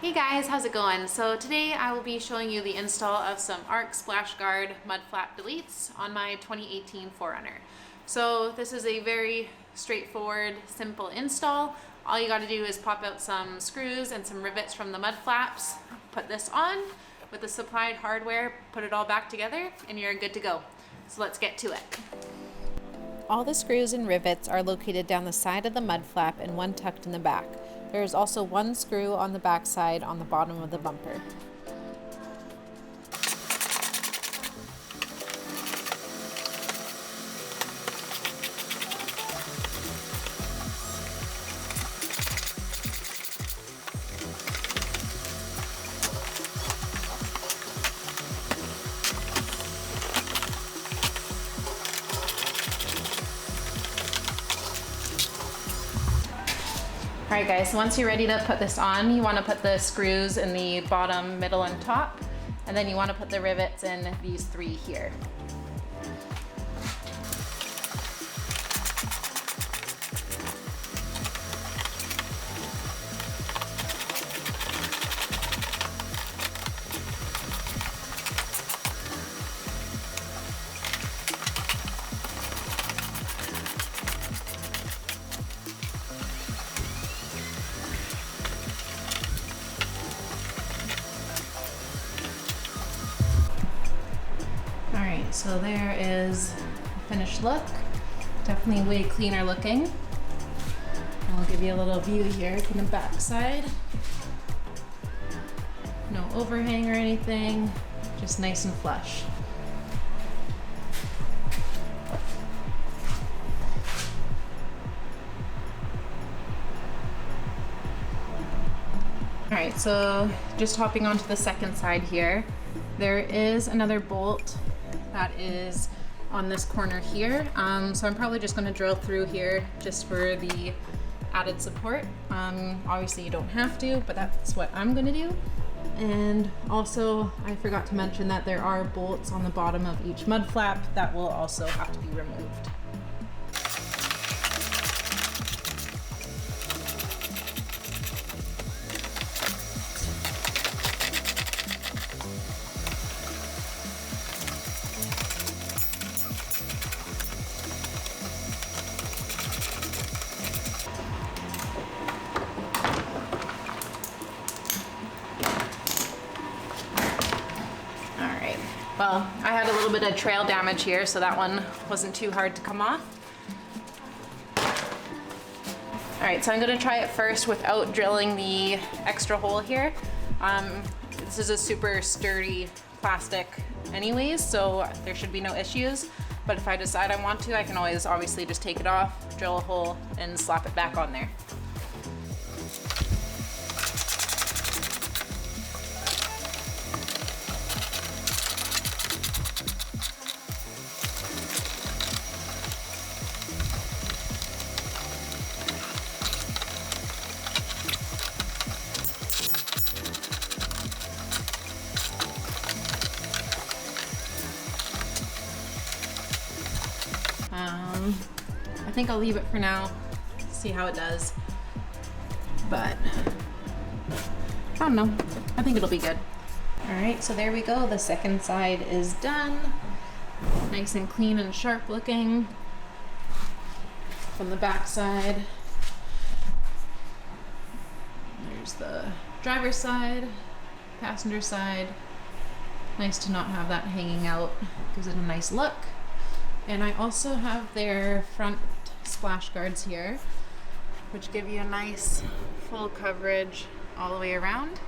Hey guys, how's it going? So today I will be showing you the install of some ARC Splash Guard mud flap deletes on my 2018 4Runner. So this is a very straightforward, simple install. All you got to do is pop out some screws and some rivets from the mud flaps, put this on with the supplied hardware, put it all back together, and you're good to go. So let's get to it. All the screws and rivets are located down the side of the mud flap and one tucked in the back. There is also one screw on the back side on the bottom of the bumper. All right guys, so once you're ready to put this on, you want to put the screws in the bottom, middle, and top, and then you want to put the rivets in these three here. Alright, so there is a finished look. Definitely way cleaner looking. I'll give you a little view here from the back side. No overhang or anything, just nice and flush. Alright, so just hopping onto the second side here, there is another bolt that is on this corner here. So I'm probably just going to drill through here just for the added support. Obviously you don't have to, but that's what I'm going to do. And also I forgot to mention that there are bolts on the bottom of each mud flap that will also have to be removed. Well, I had a little bit of trail damage here, so that one wasn't too hard to come off. All right, so I'm gonna try it first without drilling the extra hole here. This is a super sturdy plastic anyways, so there should be no issues. But if I decide I want to, I can always obviously just take it off, drill a hole, and slap it back on there. I think I'll leave it for now, see how it does, but I don't know, I think it'll be good. All right, so there we go, the second side is done. Nice and clean and sharp looking. From the back side, there's the driver's side, passenger side. Nice to not have that hanging out, gives it a nice look. And I also have their front splash guards here, which give you a nice full coverage all the way around.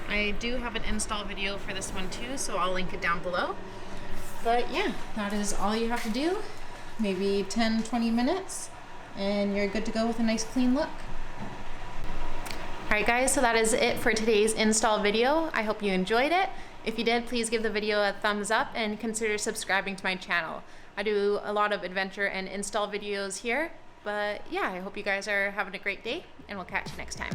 I do have an install video for this one too, so I'll link it down below. But yeah, that is all you have to do. Maybe 10-20 minutes and you're good to go with a nice clean look. Alright guys, so that is it for today's install video. I hope you enjoyed it. If you did, please give the video a thumbs up and consider subscribing to my channel. I do a lot of adventure and install videos here, but yeah, I hope you guys are having a great day and we'll catch you next time.